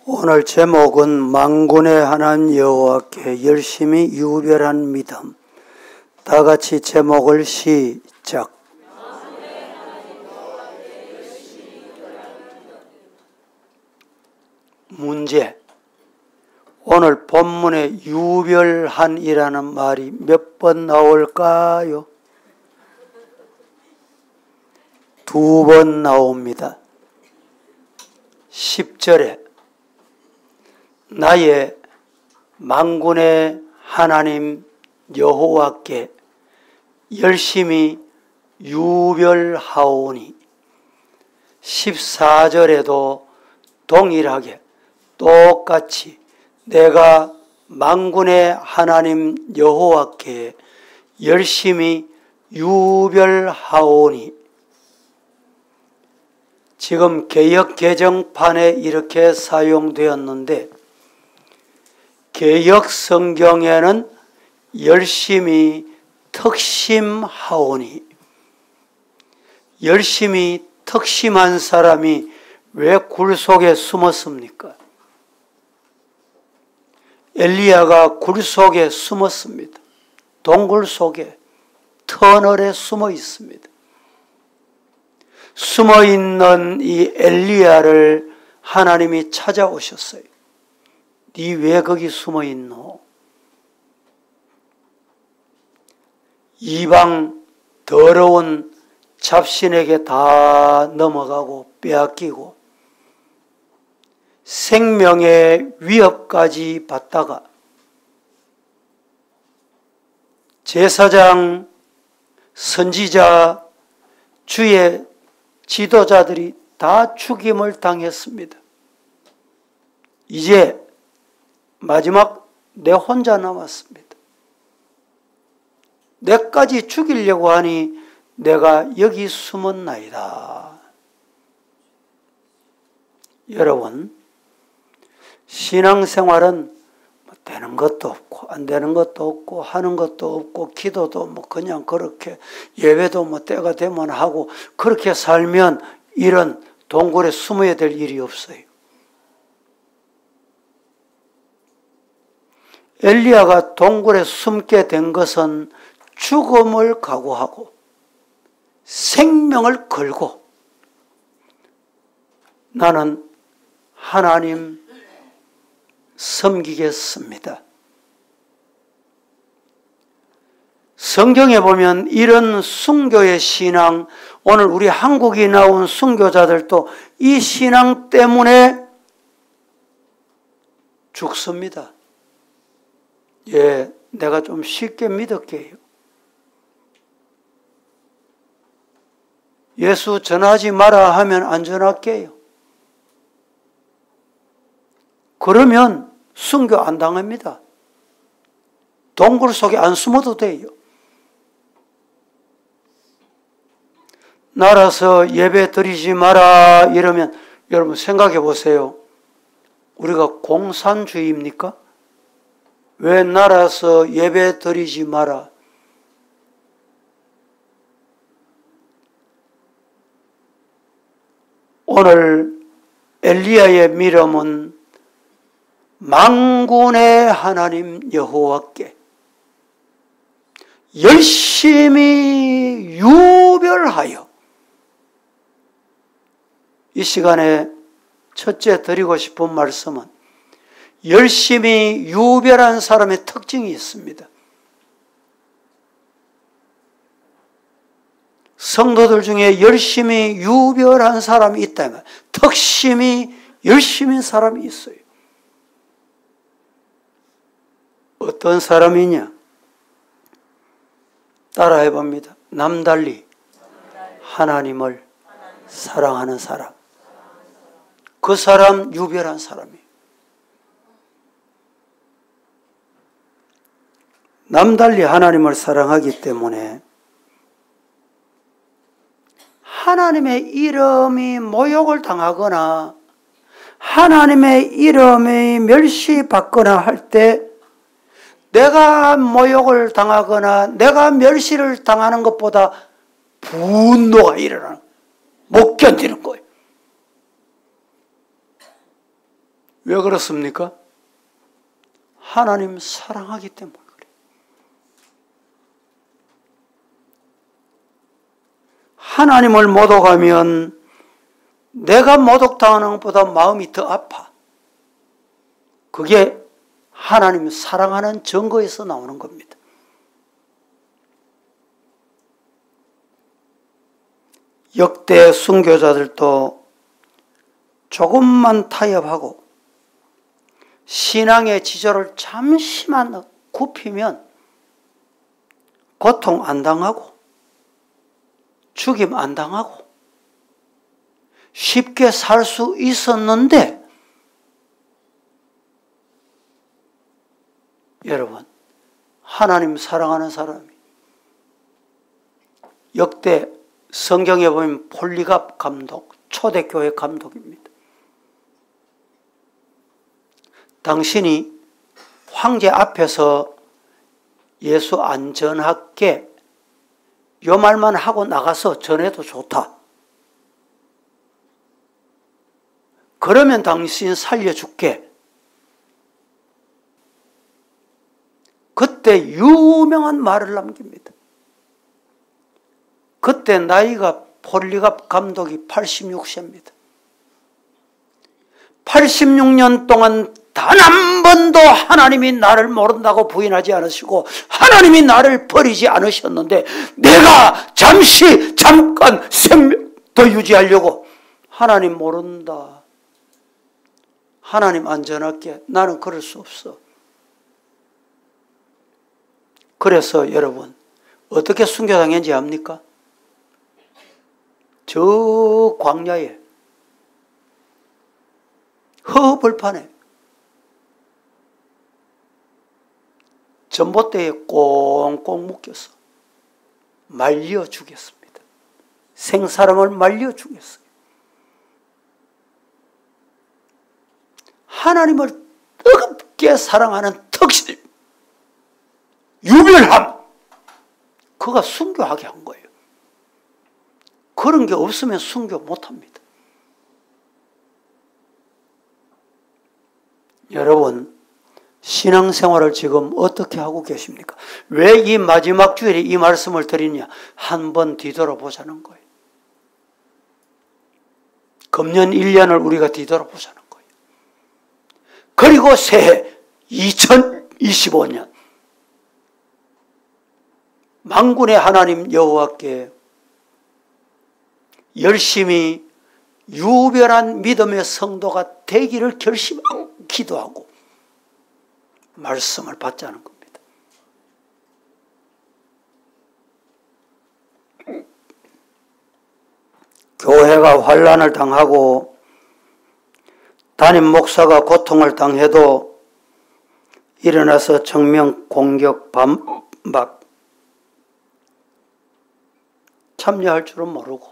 오늘 제목은 만군의 하나님 여호와께 열심히 유별한 믿음. 다 같이 제목을 시작. 문제. 오늘 본문에 유별한이라는 말이 몇 번 나올까요? 2번 나옵니다. 10절에 나의 만군의 하나님 여호와께 열심히 유별하오니, 14절에도 동일하게 똑같이 내가 만군의 하나님 여호와께 열심히 유별하오니, 지금 개역 개정판에 이렇게 사용되었는데 개역 성경에는 열심히 특심하오니, 열심히 특심한 사람이 왜 굴 속에 숨었습니까? 엘리야가 굴 속에 숨었습니다. 동굴 속에 터널에 숨어 있습니다. 숨어 있는 이 엘리야를 하나님이 찾아오셨어요. 네 왜 거기 숨어 있노? 이방 더러운 잡신에게 다 넘어가고 빼앗기고 생명의 위협까지 받다가 제사장, 선지자, 주의 지도자들이 다 죽임을 당했습니다. 이제 마지막 내 혼자 남았습니다. 내까지 죽이려고 하니 내가 여기 숨었나이다. 여러분, 신앙생활은 되는 것도 없고 안 되는 것도 없고 하는 것도 없고 기도도 뭐 그냥 그렇게 예배도 뭐 때가 되면 하고 그렇게 살면 이런 동굴에 숨어야 될 일이 없어요. 엘리야가 동굴에 숨게 된 것은 죽음을 각오하고 생명을 걸고 나는 하나님 섬기겠습니다. 성경에 보면 이런 순교의 신앙, 오늘 우리 한국에 나온 순교자들도 이 신앙 때문에 죽습니다. 예, 내가 좀 쉽게 믿을게요. 예수 전하지 마라 하면 안 전할게요. 그러면 순교 안 당합니다. 동굴 속에 안 숨어도 돼요. 나라서 예배 드리지 마라 이러면 여러분 생각해 보세요. 우리가 공산주의입니까? 왜 나라서 예배 드리지 마라? 오늘 엘리야의 믿음은 만군의 하나님 여호와께 열심히 유별하여, 이 시간에 첫째 드리고 싶은 말씀은 열심히 유별한 사람의 특징이 있습니다. 성도들 중에 열심히 유별한 사람이 있다면 특심이 열심인 사람이 있어요. 어떤 사람이냐? 따라해 봅니다. 남달리 하나님을 사랑하는 사람. 그 사람 유별한 사람이에요. 남달리 하나님을 사랑하기 때문에 하나님의 이름이 모욕을 당하거나 하나님의 이름이 멸시받거나 할 때 내가 모욕을 당하거나 내가 멸시를 당하는 것보다 분노가 일어나는, 못 견디는 거예요. 왜 그렇습니까? 하나님 사랑하기 때문에 그래요. 하나님을 모독하면 내가 모독당하는 것보다 마음이 더 아파. 그게 하나님 사랑하는 증거에서 나오는 겁니다. 역대 순교자들도 조금만 타협하고 신앙의 지조를 잠시만 굽히면 고통 안 당하고 죽임 안 당하고 쉽게 살 수 있었는데, 여러분, 하나님 사랑하는 사람이 역대 성경에 보면 폴리갑 감독, 초대교회 감독입니다. 당신이 황제 앞에서 예수 안전하게 요 말만 하고 나가서 전해도 좋다. 그러면 당신 살려줄게. 그때 유명한 말을 남깁니다. 그때 나이가 폴리갑 감독이 86세입니다. 86년 동안 단 한 번도 하나님이 나를 모른다고 부인하지 않으시고 하나님이 나를 버리지 않으셨는데, 내가 잠깐 생명 더 유지하려고 하나님 모른다, 하나님 안전할게, 나는 그럴 수 없어. 그래서 여러분, 어떻게 순교당했는지 압니까? 저 광야에 허벌판에 전봇대에 꽁꽁 묶여서 말려 죽였습니다. 생사람을 말려 죽였어요. 하나님을 뜨겁게 사랑하는 특심, 유별함, 그가 순교하게 한 거예요. 그런 게 없으면 순교 못합니다. 여러분, 신앙생활을 지금 어떻게 하고 계십니까? 왜 이 마지막 주일에 이 말씀을 드리냐? 한번 뒤돌아보자는 거예요. 금년 1년을 우리가 뒤돌아보자는 거예요. 그리고 새해 2025년 만군의 하나님 여호와께 열심히 유별한 믿음의 성도가 되기를 결심하고 기도하고 말씀을 받자는 겁니다. 교회가 환난을 당하고 담임 목사가 고통을 당해도 일어나서 정면 공격 반박 참여할 줄은 모르고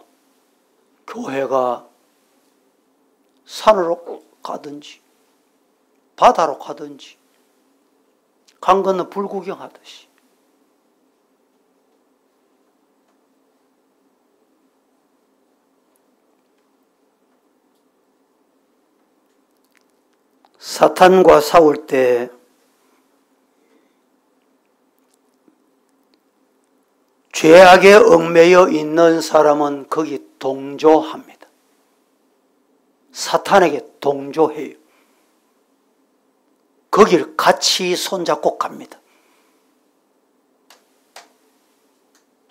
교회가 산으로 가든지 바다로 가든지 강 건너 불구경하듯이 사탄과 싸울 때 죄악에 얽매여 있는 사람은 거기 동조합니다. 사탄에게 동조해요. 거기를 같이 손잡고 갑니다.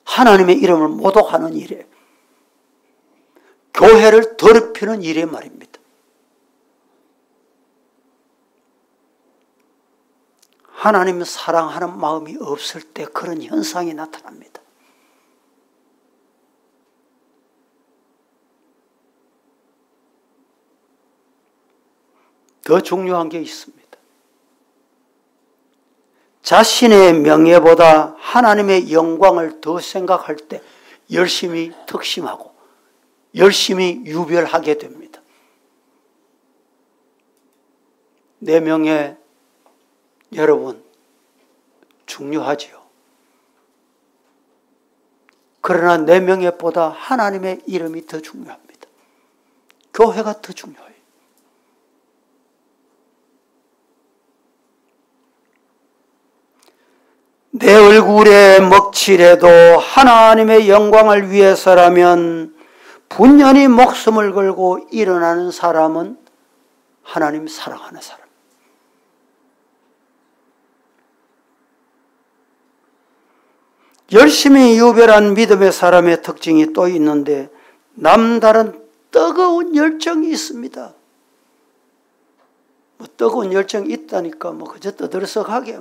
하나님의 이름을 모독하는 일에, 교회를 더럽히는 일에 말입니다. 하나님을 사랑하는 마음이 없을 때 그런 현상이 나타납니다. 더 중요한 게 있습니다. 자신의 명예보다 하나님의 영광을 더 생각할 때 열심히 특심하고 열심히 유별하게 됩니다. 내 명예, 여러분, 중요하지요. 그러나 내 명예보다 하나님의 이름이 더 중요합니다. 교회가 더 중요해요. 내 얼굴에 먹칠해도 하나님의 영광을 위해서라면 분연히 목숨을 걸고 일어나는 사람은 하나님 사랑하는 사람. 열심히 유별한 믿음의 사람의 특징이 또 있는데 남다른 뜨거운 열정이 있습니다. 뜨거운 열정이 있다니까 그저 떠들썩하게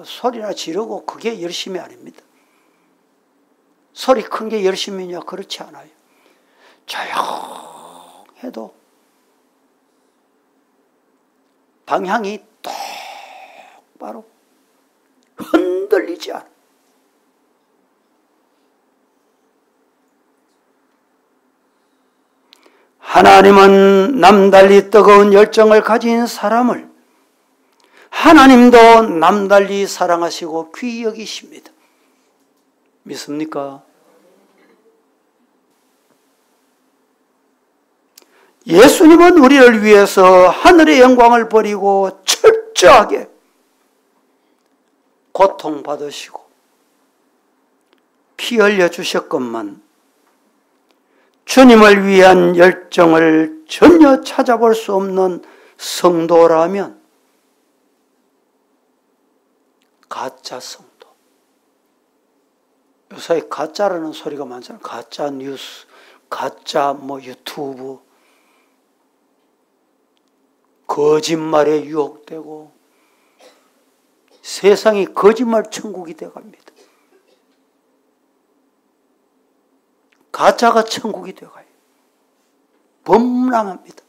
소리나 지르고 그게 열심이 아닙니다. 소리 큰 게 열심이냐? 그렇지 않아요. 조용해도 방향이 똑바로 흔들리지 않아. 하나님은 남달리 뜨거운 열정을 가진 사람을 하나님도 남달리 사랑하시고 귀히 여기십니다. 믿습니까? 예수님은 우리를 위해서 하늘의 영광을 버리고 철저하게 고통받으시고 피 흘려 주셨건만 주님을 위한 열정을 전혀 찾아볼 수 없는 성도라면 가짜 성도. 요새 가짜라는 소리가 많잖아요. 가짜 뉴스, 가짜 유튜브, 거짓말에 유혹되고 세상이 거짓말 천국이 되어갑니다. 가짜가 천국이 되어가요. 범람합니다.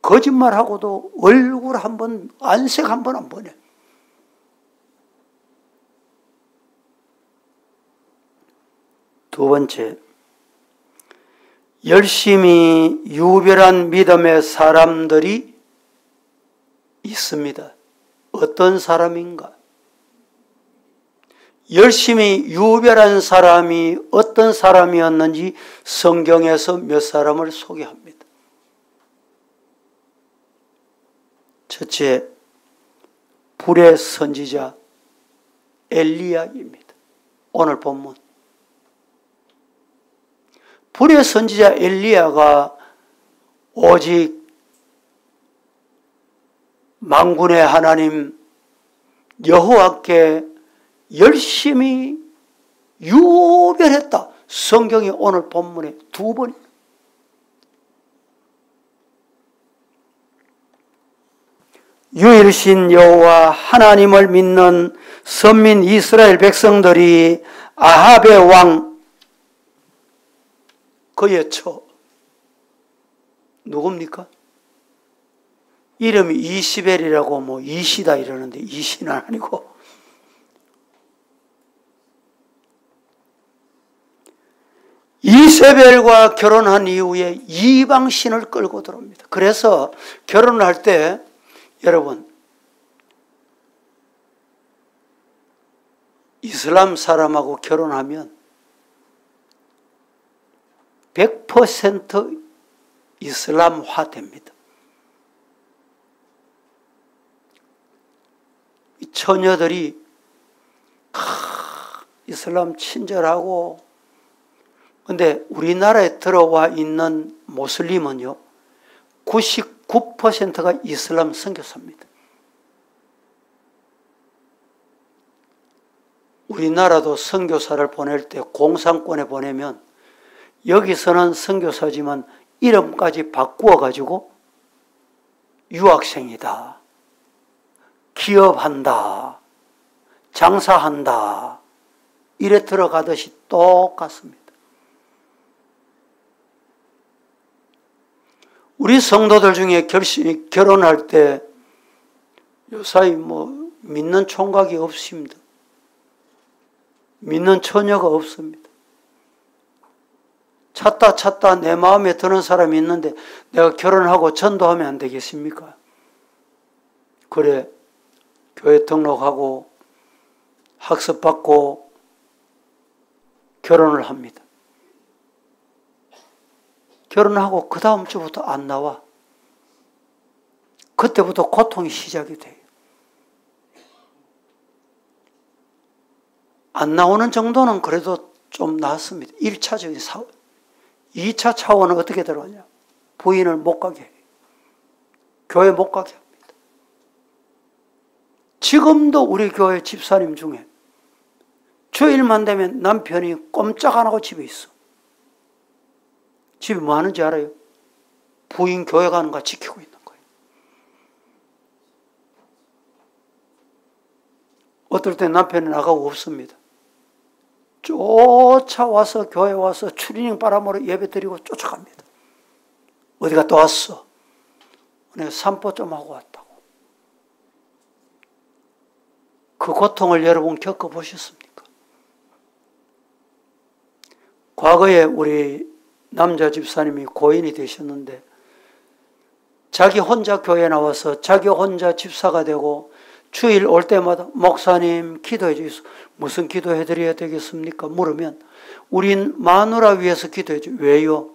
거짓말하고도 얼굴 한번 안색 한번 안 보내. 두 번째, 열심히 유별한 믿음의 사람들이 있습니다. 어떤 사람인가? 열심히 유별한 사람이 어떤 사람이었는지 성경에서 몇 사람을 소개합니다. 첫째, 불의 선지자 엘리야입니다. 오늘 본문. 불의 선지자 엘리야가 오직 만군의 하나님 여호와께 열심히 유별했다. 성경이 오늘 본문에 두 번. 유일신 여호와 하나님을 믿는 선민 이스라엘 백성들이 아합의 왕 그의 처 누굽니까? 이름이 이시벨이라고 이시다 이러는데 이시는 아니고 이세벨과 결혼한 이후에 이방신을 끌고 들어옵니다. 그래서 결혼을 할 때 여러분 이슬람 사람하고 결혼하면 100% 이슬람화 됩니다. 이 처녀들이 이슬람 친절하고 근데 우리나라에 들어와 있는 모슬림은요 99%가 이슬람 선교사입니다. 우리나라도 선교사를 보낼 때 공산권에 보내면 여기서는 선교사지만 이름까지 바꾸어 가지고 유학생이다, 기업한다, 장사한다 이래 들어가듯이 똑같습니다. 우리 성도들 중에 결혼할 때 요사이 믿는 총각이 없습니다. 믿는 처녀가 없습니다. 찾다 내 마음에 드는 사람이 있는데 내가 결혼하고 전도하면 안 되겠습니까? 그래 교회 등록하고 학습받고 결혼을 합니다. 결혼하고 그 다음 주부터 안 나와. 그때부터 고통이 시작이 돼요. 안 나오는 정도는 그래도 좀 나았습니다. 1차적인 사원. 2차 차원은 어떻게 들어가냐? 부인을 못 가게 해요. 교회 못 가게 합니다. 지금도 우리 교회 집사님 중에 주일만 되면 남편이 꼼짝 안 하고 집에 있어. 집에 뭐 하는지 알아요? 부인 교회 가는 거 지키고 있는 거예요. 어떨 때 남편이 나가고 없습니다. 쫓아와서 교회 와서 추리닝 바람으로 예배 드리고 쫓아갑니다. 어디 갔다 왔어? 내가 산보 좀 하고 왔다고. 그 고통을 여러분 겪어보셨습니까? 과거에 우리 남자 집사님이 고인이 되셨는데 자기 혼자 교회에 나와서 자기 혼자 집사가 되고 주일 올 때마다 목사님 기도해 주세요. 무슨 기도해 드려야 되겠습니까? 물으면 우린 마누라 위해서 기도해 줘. 왜요?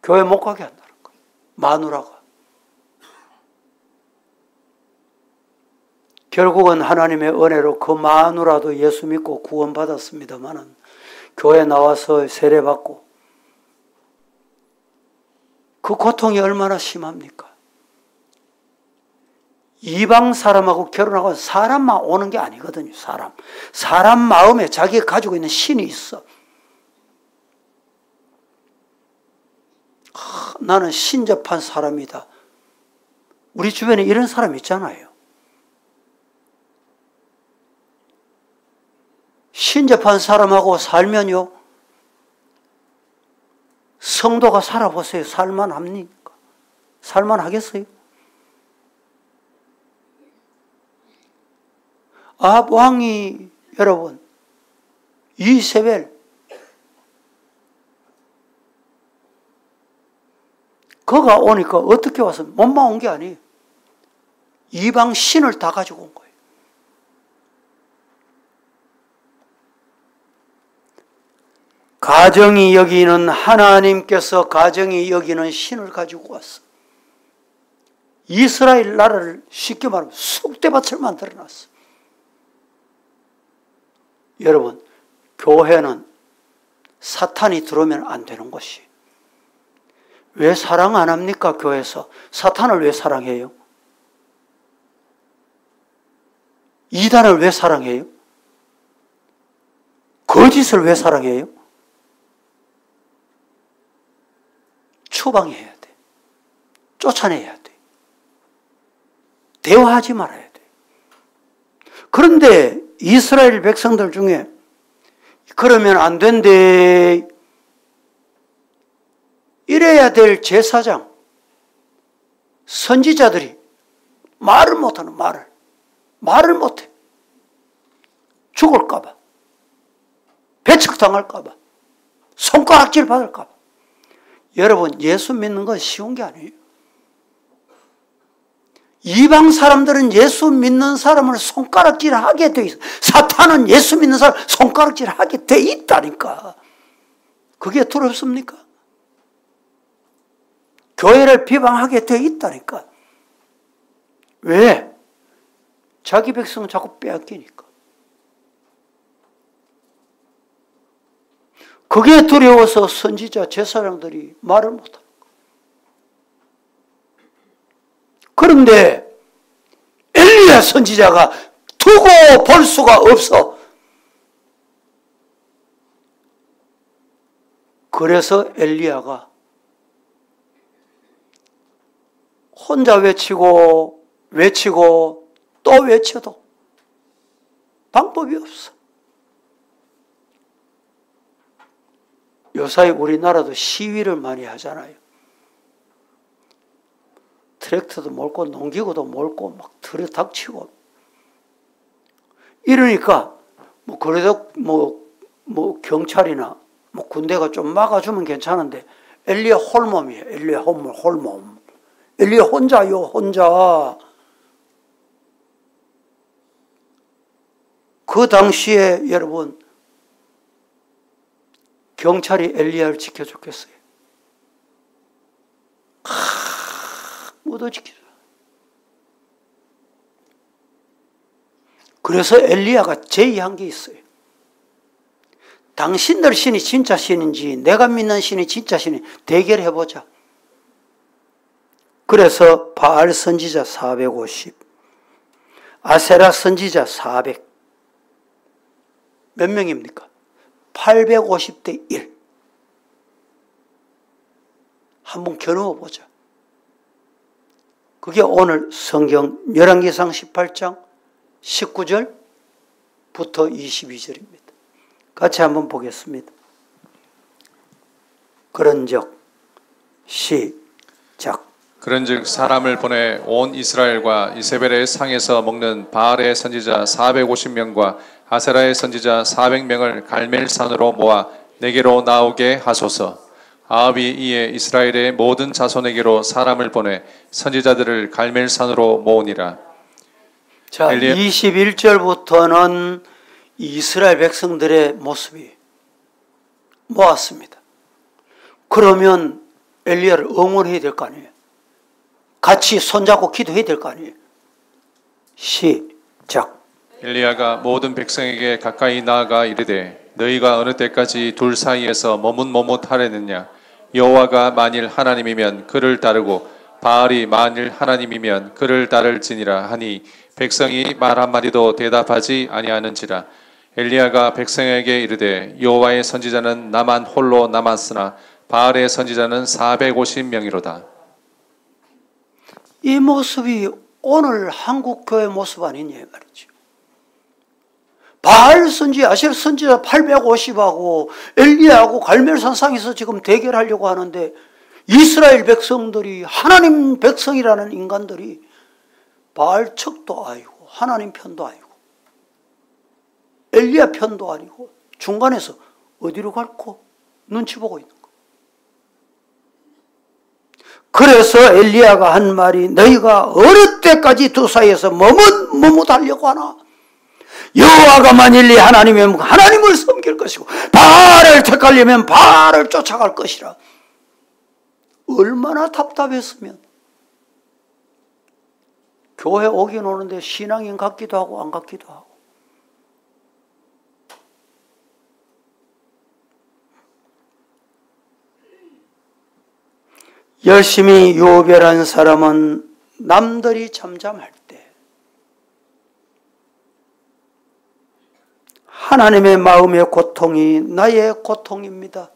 교회 못 가게 한다는 거예요. 마누라가. 결국은 하나님의 은혜로 그 마누라도 예수 믿고 구원받았습니다마는 교회 나와서 세례받고 그 고통이 얼마나 심합니까? 이방 사람하고 결혼하고 사람만 오는 게 아니거든요. 사람 마음에 자기가 가지고 있는 신이 있어. 나는 신접한 사람이다. 우리 주변에 이런 사람 있잖아요. 신접한 사람하고 살면요, 성도가 살아보세요. 살만합니까? 살만하겠어요? 아합 왕이 여러분 이세벨 그가 오니까 어떻게 와서 몸만 온 게 아니에요. 이방 신을 다 가지고 온 거예요. 가정이 여기는 하나님께서 가정이 여기는 신을 가지고 왔어. 이스라엘 나라를 쉽게 말하면 쑥대밭을 만들어놨어. 여러분, 교회는 사탄이 들어오면 안 되는 것이. 왜 사랑 안 합니까? 교회에서. 사탄을 왜 사랑해요? 이단을 왜 사랑해요? 거짓을 왜 사랑해요? 추방해야 돼. 쫓아내야 돼. 대화하지 말아야 돼. 그런데 이스라엘 백성들 중에 그러면 안 된대. 이래야 될 제사장, 선지자들이 말을 못하는 말을 못해. 죽을까봐. 배척당할까봐. 손가락질 받을까봐. 여러분, 예수 믿는 건 쉬운 게 아니에요. 이방 사람들은 예수 믿는 사람을 손가락질하게 돼 있어. 사탄은 예수 믿는 사람 손가락질하게 돼 있다니까. 그게 두렵습니까? 교회를 비방하게 돼 있다니까. 왜? 자기 백성은 자꾸 빼앗기니까. 그게 두려워서 선지자, 제사장들이 말을 못하는 거예요. 그런데 엘리야 선지자가 두고 볼 수가 없어. 그래서 엘리야가 혼자 외치고 또 외쳐도 방법이 없어. 요사이 우리나라도 시위를 많이 하잖아요. 트랙터도 몰고 농기구도 몰고 막 들이닥치고 이러니까 그래도 경찰이나 군대가 좀 막아주면 괜찮은데 엘리야 홀몸이에요. 엘리야 홀몸. 엘리야 혼자요, 혼자. 그 당시에 여러분 경찰이 엘리야를 지켜줬겠어요? 못 지켜줘. 그래서 엘리야가 제의한 게 있어요. 당신들 신이 진짜 신인지 내가 믿는 신이 진짜 신인지 대결해보자. 그래서 바알 선지자 450, 아세라 선지자 400. 몇 명입니까? 850대 1. 한번 겨누어 보자. 그게 오늘 성경 열왕기상 18장 19절부터 22절입니다. 같이 한번 보겠습니다. 그런즉 시작. 그런즉 사람을 보내 온 이스라엘과 이세벨의 상에서 먹는 바알의 선지자 450명과 아세라의 선지자 400명을 갈멜산으로 모아 내게로 나오게 하소서. 아합이 이에 이스라엘의 모든 자손에게로 사람을 보내 선지자들을 갈멜산으로 모으니라. 자, 21절부터는 이스라엘 백성들의 모습이 모았습니다. 그러면 엘리야를 응원해야 될 거 아니에요. 같이 손잡고 기도해야 될 거 아니에요. 시작. 엘리야가 모든 백성에게 가까이 나아가 이르되 너희가 어느 때까지 둘 사이에서 머뭇머뭇하려느냐. 여호와가 만일 하나님이면 그를 따르고 바알이 만일 하나님이면 그를 따를지니라 하니 백성이 말 한마디도 대답하지 아니하는지라. 엘리야가 백성에게 이르되 여호와의 선지자는 나만 홀로 남았으나 바알의 선지자는 450명이로다. 이 모습이 오늘 한국교회 모습 아니냐 말이죠. 바알 선지, 아세라 선지자 850하고 엘리야하고 갈멜산상에서 지금 대결하려고 하는데 이스라엘 백성들이, 하나님 백성이라는 인간들이 바알 척도 아니고 하나님 편도 아니고 엘리야 편도 아니고 중간에서 어디로 갈고 눈치 보고 있는 거. 그래서 엘리야가 한 말이 너희가 어느 때까지 두 사이에서 머뭇하려고 하나. 여호와가 만일 네 하나님이면 하나님을 섬길 것이고 바알을 택하려면 바알을 쫓아갈 것이라. 얼마나 답답했으면 교회 오긴 오는데 신앙인 같기도 하고 안 같기도 하고. 열심히 유별한 사람은 남들이 잠잠할 때 하나님의 마음의 고통이 나의 고통입니다.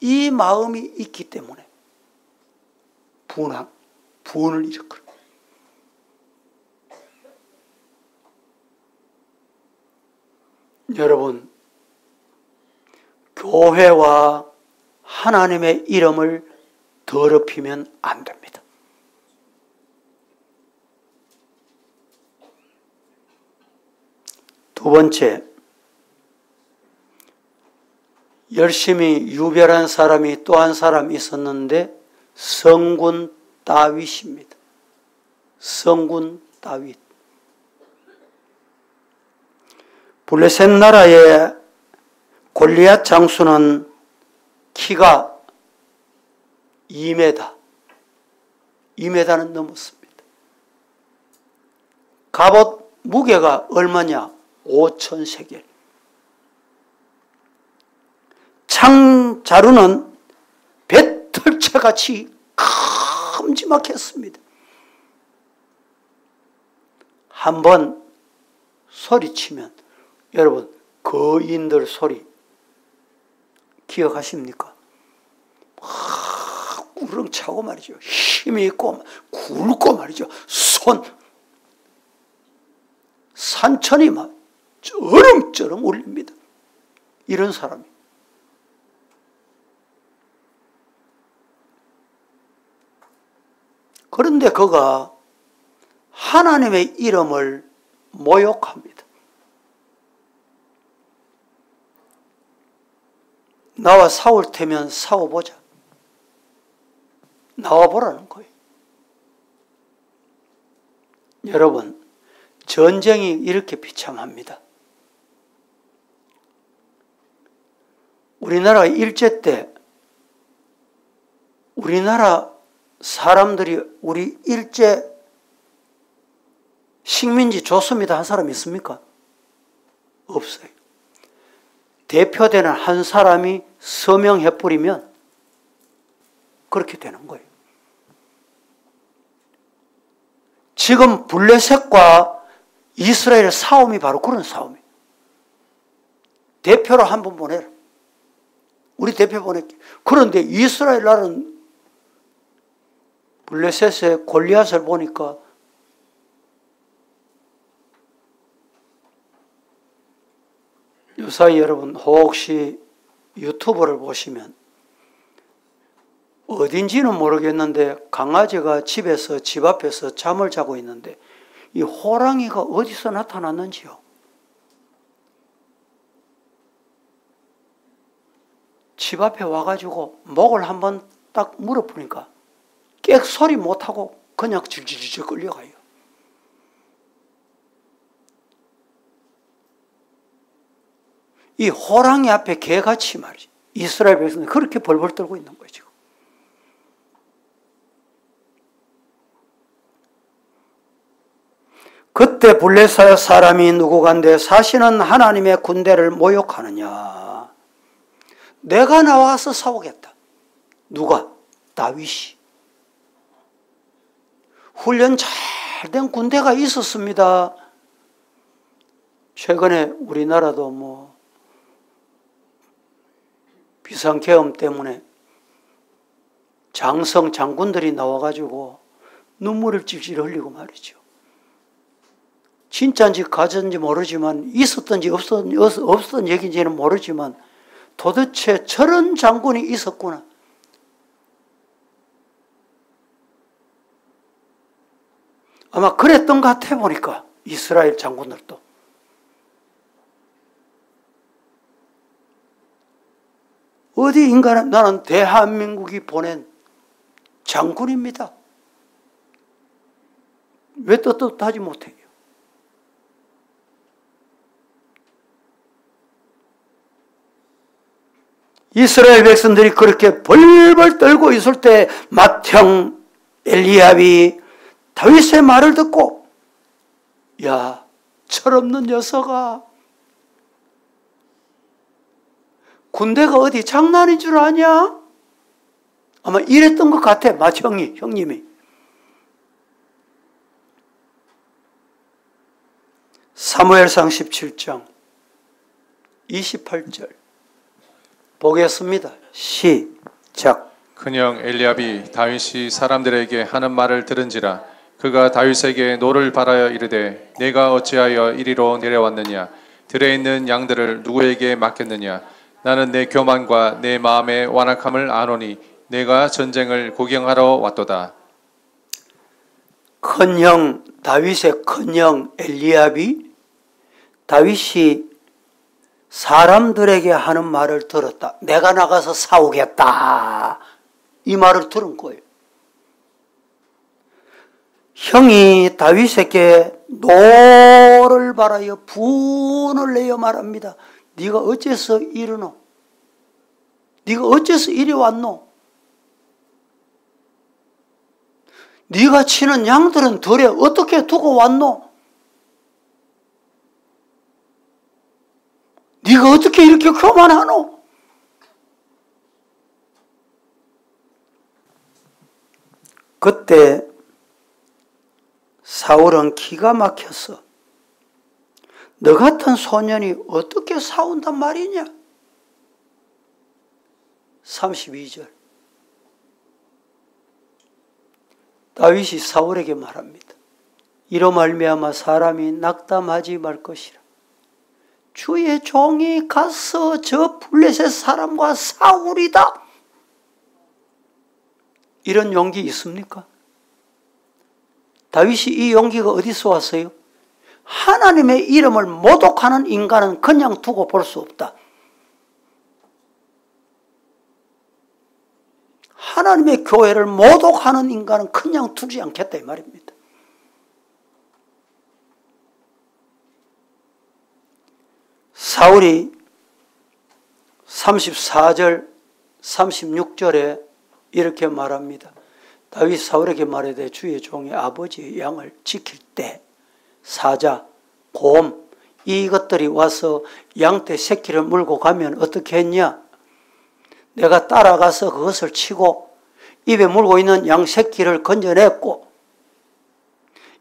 이 마음이 있기 때문에 분을 일으켜요. 여러분, 교회와 하나님의 이름을 더럽히면 안 됩니다. 두 번째, 열심히 유별한 사람이 또 한 사람 있었는데 성군 다윗입니다. 성군 다윗. 블레셋 나라의 골리앗 장수는 키가 2m, 2m는 넘었습니다. 갑옷 무게가 얼마냐? 5,000세겔. 창자루는 배털채같이 큼지막했습니다. 한번 소리치면, 여러분 거인들 소리 기억하십니까? 우렁차고 말이죠. 힘이 있고 굵고 말이죠. 산천이 막 쩌렁쩌렁 울립니다. 이런 사람이. 그런데 그가 하나님의 이름을 모욕합니다. 나와 싸울 테면 싸워보자. 나와보라는 거예요. 여러분, 전쟁이 이렇게 비참합니다. 우리나라 일제 때 우리나라 사람들이 우리 일제 식민지 좋습니다 한 사람 있습니까? 없어요. 대표되는 한 사람이 서명해버리면 그렇게 되는 거예요. 지금 블레셋과 이스라엘의 싸움이 바로 그런 싸움이에요. 대표로 한 번 보내라. 우리 대표 보낼게. 그런데 이스라엘 나라는 블레셋의 골리앗을 보니까 요사이 여러분 혹시 유튜브를 보시면 어딘지는 모르겠는데 강아지가 집에서 집 앞에서 잠을 자고 있는데 이 호랑이가 어디서 나타났는지요. 집 앞에 와가지고 목을 한번 딱 물어보니까 꽥 소리 못하고 그냥 질질질 끌려가요. 이 호랑이 앞에 개같이 말이지. 이스라엘 백성들이 그렇게 벌벌 떨고 있는 거예요, 지금. 그때 블레셋 사람이 누구간데 사시는 하나님의 군대를 모욕하느냐. 내가 나와서 싸우겠다. 누가? 다윗이. 훈련 잘 된 군대가 있었습니다. 최근에 우리나라도 비상계엄 때문에 장성 장군들이 나와가지고 눈물을 찔찔 흘리고 말이죠. 진짜인지 가짜인지 모르지만 있었던지 없었던 얘기인지는 모르지만 도대체 저런 장군이 있었구나. 아마 그랬던 것 같아 보니까 이스라엘 장군들도. 어디 인간은 나는 대한민국이 보낸 장군입니다. 왜 떳떳하지 못해요? 이스라엘 백성들이 그렇게 벌벌 떨고 있을 때 맏형 엘리압이 다윗의 말을 듣고 야, 철없는 녀석아, 군대가 어디 장난인 줄 아냐? 아마 이랬던 것 같아, 형님이. 사무엘상 17장 28절 보겠습니다. 시작. 큰형 엘리압이 다윗이 사람들에게 하는 말을 들은지라 그가 다윗에게 노를 바라여 이르되 내가 어찌하여 이리로 내려왔느냐 들에 있는 양들을 누구에게 맡겼느냐 나는 내 교만과 내 마음의 완악함을 아노니 내가 전쟁을 구경하러 왔도다. 큰형 다윗의 큰형 엘리압이 다윗이 사람들에게 하는 말을 들었다. 내가 나가서 싸우겠다. 이 말을 들은 거예요. 형이 다윗에게 노를 바라여 분을 내어 말합니다. 네가 어째서 이러노? 네가 어째서 이리 왔노? 네가 치는 양들은 들에 어떻게 두고 왔노? 네가 어떻게 이렇게 교만하노? 그때 사울은 기가 막혔어. 너 같은 소년이 어떻게 싸운단 말이냐? 32절 다윗이 사울에게 말합니다. 이로 말미암아 사람이 낙담하지 말 것이라. 주의 종이 가서 저 블레셋 사람과 싸우리다. 이런 용기 있습니까? 다윗이 이 용기가 어디서 왔어요? 하나님의 이름을 모독하는 인간은 그냥 두고 볼 수 없다. 하나님의 교회를 모독하는 인간은 그냥 두지 않겠다 이 말입니다. 사울이 34절 36절에 이렇게 말합니다. 다윗 사울에게 말하되 주의 종이 아버지의 양을 지킬 때 사자, 곰 이것들이 와서 양떼 새끼를 물고 가면 어떻게 했냐? 내가 따라가서 그것을 치고 입에 물고 있는 양 새끼를 건져냈고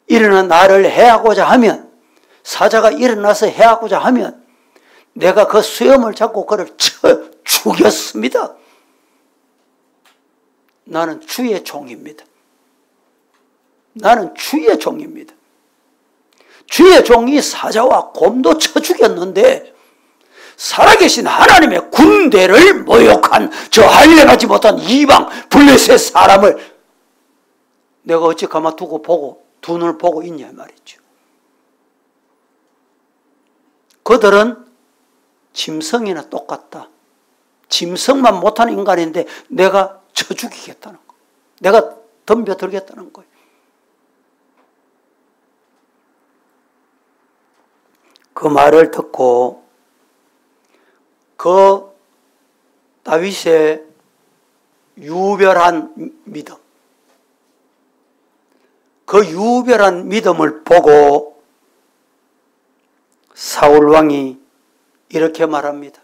일어나 나를 해하고자 하면 사자가 일어나서 해하고자 하면 내가 그 수염을 잡고 그를 쳐 죽였습니다. 나는 주의 종입니다. 나는 주의 종입니다. 주의 종이 사자와 곰도 쳐 죽였는데 살아계신 하나님의 군대를 모욕한 저 할례하지 못한 이방 블레셋 사람을 내가 어찌 가만 두고 보고 두 눈을 보고 있냐 말이죠. 그들은 짐승이나 똑같다. 짐승만 못하는 인간인데 내가 쳐 죽이겠다는 거. 내가 덤벼들겠다는 거예요. 그 말을 듣고 그 다윗의 유별한 믿음, 그 유별한 믿음을 보고 사울 왕이 이렇게 말합니다.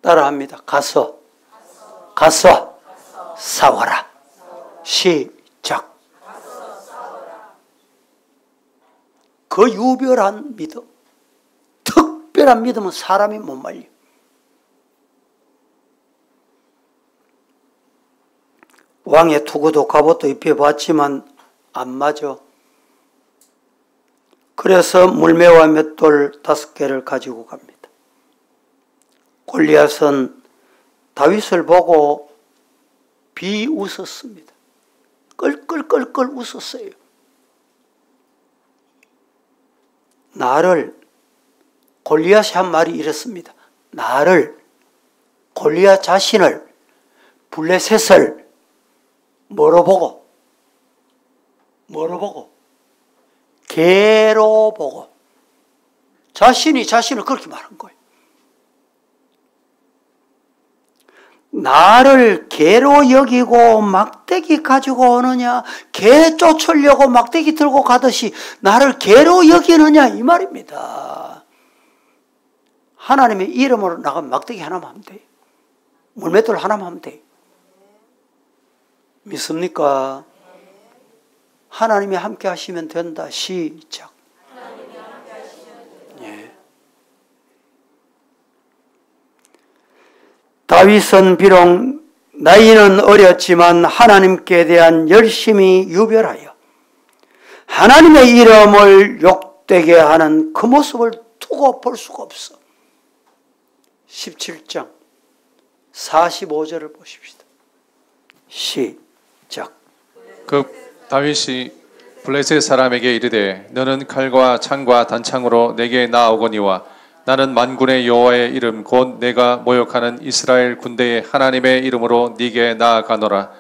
따라합니다. 가서 싸워라. 시작. 그 유별한 믿음, 특별한 믿음은 사람이 못 말려. 왕의 투구도 갑옷도 입혀봤지만 안 맞아. 그래서 물매와 맷돌 5개를 가지고 갑니다. 골리앗은 다윗을 보고 비웃었습니다. 끌끌끌끌 웃었어요. 골리앗이 한 말이 이랬습니다. 골리앗 자신을, 블레셋을 뭐로 보고? 개로 보고. 자신이 자신을 그렇게 말한 거예요. 나를 개로 여기고 막대기 가지고 오느냐, 개 쫓으려고 막대기 들고 가듯이 나를 개로 여기느냐 이 말입니다. 하나님의 이름으로 나가면 막대기 하나만 하면 돼요. 물맷돌 하나만 하면 돼요. 믿습니까? 하나님이 함께 하시면 된다. 시작. 예. 다윗은 비록 나이는 어렸지만 하나님께 대한 열심이 유별하여 하나님의 이름을 욕되게 하는 그 모습을 두고 볼 수가 없어. 17장 45절을 보십시다. 시작. 그 다윗이 블레셋 사람에게 이르되 너는 칼과 창과 단창으로 내게 나아오거니와 나는 만군의 여호와의 이름 곧 내가 모욕하는 이스라엘 군대의 하나님의 이름으로 네게 나아가노라.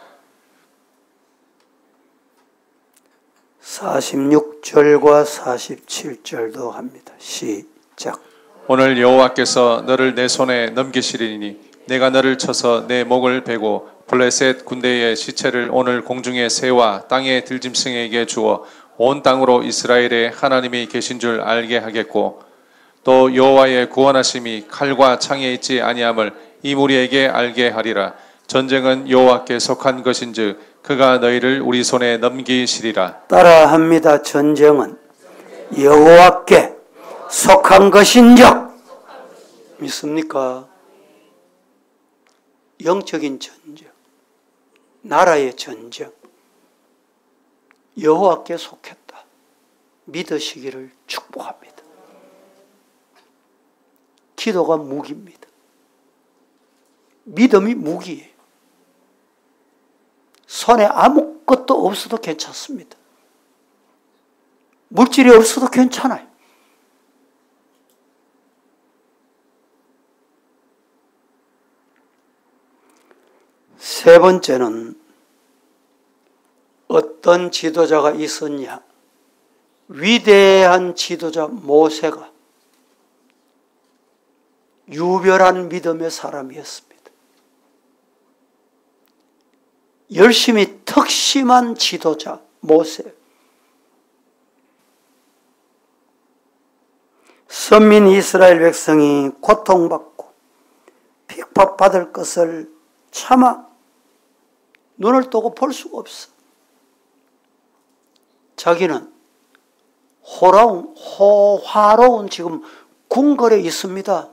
46절과 47절도 합니다. 시작. 오늘 여호와께서 너를 내 손에 넘기시리니 내가 너를 쳐서 내 목을 베고 블레셋 군대의 시체를 오늘 공중의 새와 땅의 들짐승에게 주어 온 땅으로 이스라엘의 하나님이 계신 줄 알게 하겠고 또 여호와의 구원하심이 칼과 창에 있지 아니함을 이 무리에게 알게 하리라. 전쟁은 여호와께 속한 것인즉 그가 너희를 우리 손에 넘기시리라. 따라합니다. 전쟁은 여호와께 속한 것인즉. 믿습니까? 영적인 전쟁, 나라의 전쟁, 여호와께 속했다. 믿으시기를 축복합니다. 기도가 무기입니다. 믿음이 무기예요. 손에 아무것도 없어도 괜찮습니다. 물질이 없어도 괜찮아요. 세 번째는 어떤 지도자가 있었냐? 위대한 지도자 모세가 유별한 믿음의 사람이었습니다. 열심히 특심한 지도자 모세. 선민 이스라엘 백성이 고통받고 핍박받을 것을 차마 눈을 뜨고 볼 수가 없어. 자기는 호화로운 지금 궁궐에 있습니다.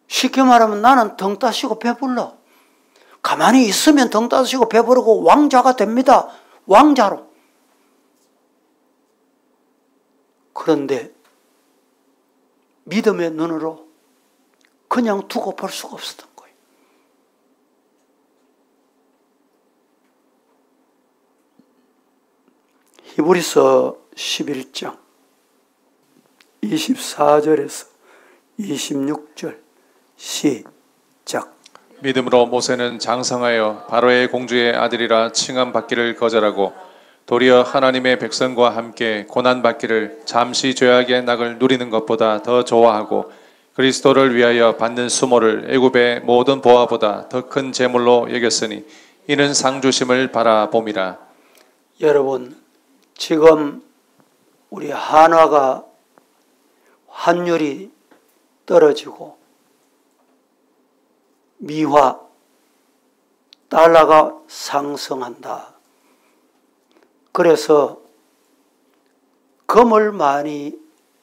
쉽게 말하면 나는 등 따시고 배불러. 가만히 있으면 등 따시고 배부르고 왕자가 됩니다. 왕자로. 그런데 믿음의 눈으로 그냥 두고 볼 수가 없었던 거예요. 히브리서 11장 24절에서 26절 시작. 믿음으로 모세는 장성하여 바로의 공주의 아들이라 칭함 받기를 거절하고 도리어 하나님의 백성과 함께 고난 받기를 잠시 죄악의 낙을 누리는 것보다 더 좋아하고 그리스도를 위하여 받는 수모를 애굽의 모든 보화보다 더 큰 재물로 여겼으니 이는 상 주심을 바라봄이라. 여러분, 지금 우리 한화가 환율이 떨어지고 미화, 달러가 상승한다. 그래서 금을 많이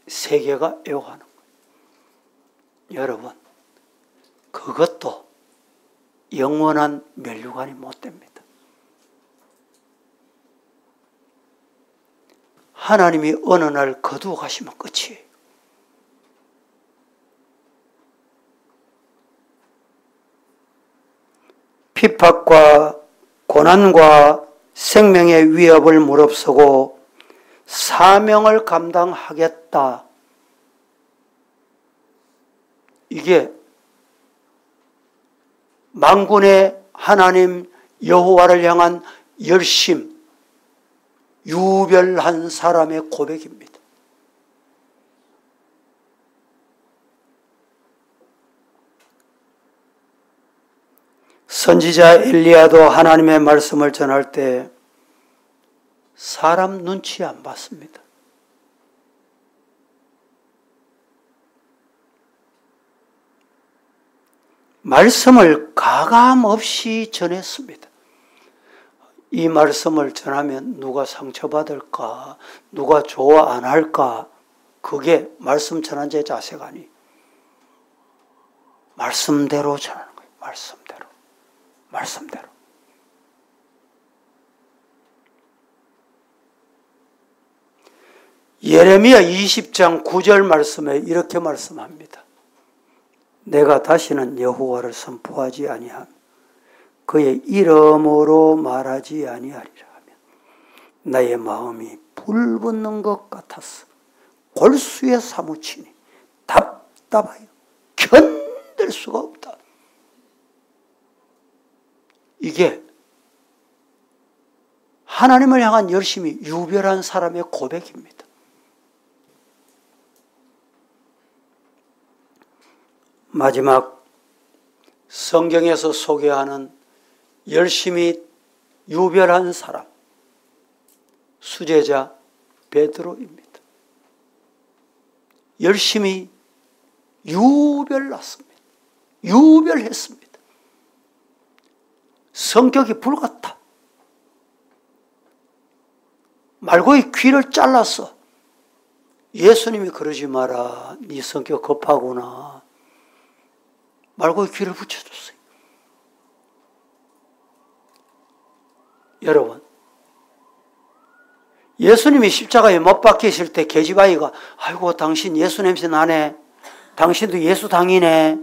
세계가 애호하는 거예요. 여러분, 그것도 영원한 면류관이 못 됩니다. 하나님이 어느 날 거두어 가시면 끝이에요. 핍박과 고난과 생명의 위협을 무릅쓰고 사명을 감당하겠다. 이게 만군의 하나님 여호와를 향한 열심, 유별한 사람의 고백입니다. 선지자 엘리야도 하나님의 말씀을 전할 때 사람 눈치 안 봤습니다. 말씀을 가감없이 전했습니다. 이 말씀을 전하면 누가 상처받을까, 누가 좋아 안 할까, 그게 말씀 전한 자의 자세가 아니에요. 말씀대로 전하는 거예요. 말씀대로. 말씀대로. 예레미야 20장 9절 말씀에 이렇게 말씀합니다. 내가 다시는 여호와를 선포하지 아니하며 그의 이름으로 말하지 아니하리라 하면 나의 마음이 불붙는 것 같았어. 골수에 사무치니 답답하여 견딜 수가 없다. 이게 하나님을 향한 열심이 유별한 사람의 고백입니다. 마지막 성경에서 소개하는 열심히 유별한 사람, 수제자 베드로입니다. 열심히 유별났습니다. 유별했습니다. 성격이 불같다. 말고의 귀를 잘랐어. 예수님이 그러지 마라. 네 성격 급하구나. 말고의 귀를 붙여줬어요. 여러분, 예수님이 십자가에 못 박히실 때 계집아이가 아이고 당신 예수 냄새 나네. 당신도 예수 당이네.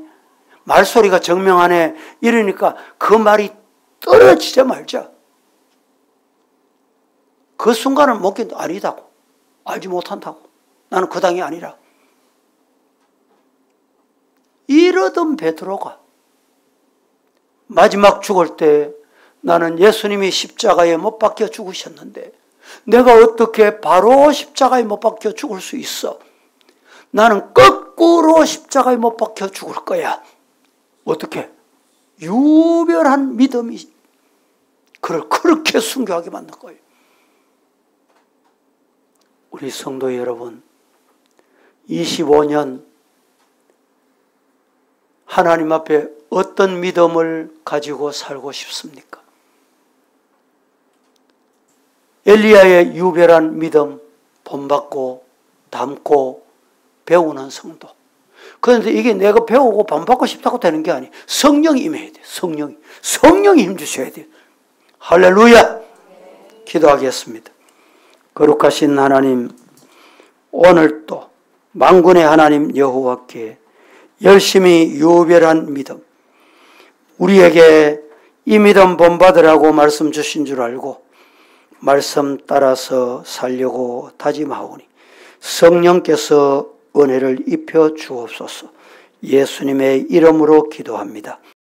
말소리가 정명하네. 이러니까 그 말이 떨어지자 말자. 그 순간은 못 견뎌. 아니다고. 알지 못한다고. 나는 그 당이 아니라. 이러던 베드로가 마지막 죽을 때 나는 예수님이 십자가에 못 박혀 죽으셨는데 내가 어떻게 바로 십자가에 못 박혀 죽을 수 있어? 나는 거꾸로 십자가에 못 박혀 죽을 거야. 어떻게? 유별한 믿음이 그를 그렇게 순교하게 만든 거예요. 우리 성도 여러분, 25년 하나님 앞에 어떤 믿음을 가지고 살고 싶습니까? 엘리야의 유별한 믿음, 본받고 담고 배우는 성도. 그런데 이게 내가 배우고 본받고 싶다고 되는 게 아니에요. 성령이 임해야 돼요. 성령이 힘주셔야 돼요. 할렐루야! 기도하겠습니다. 거룩하신 하나님, 오늘 또 만군의 하나님 여호와께 열심히 유별한 믿음, 우리에게 이 믿음 본받으라고 말씀 주신 줄 알고 말씀 따라서 살려고 다짐하오니 성령께서 은혜를 입혀 주옵소서. 예수님의 이름으로 기도합니다.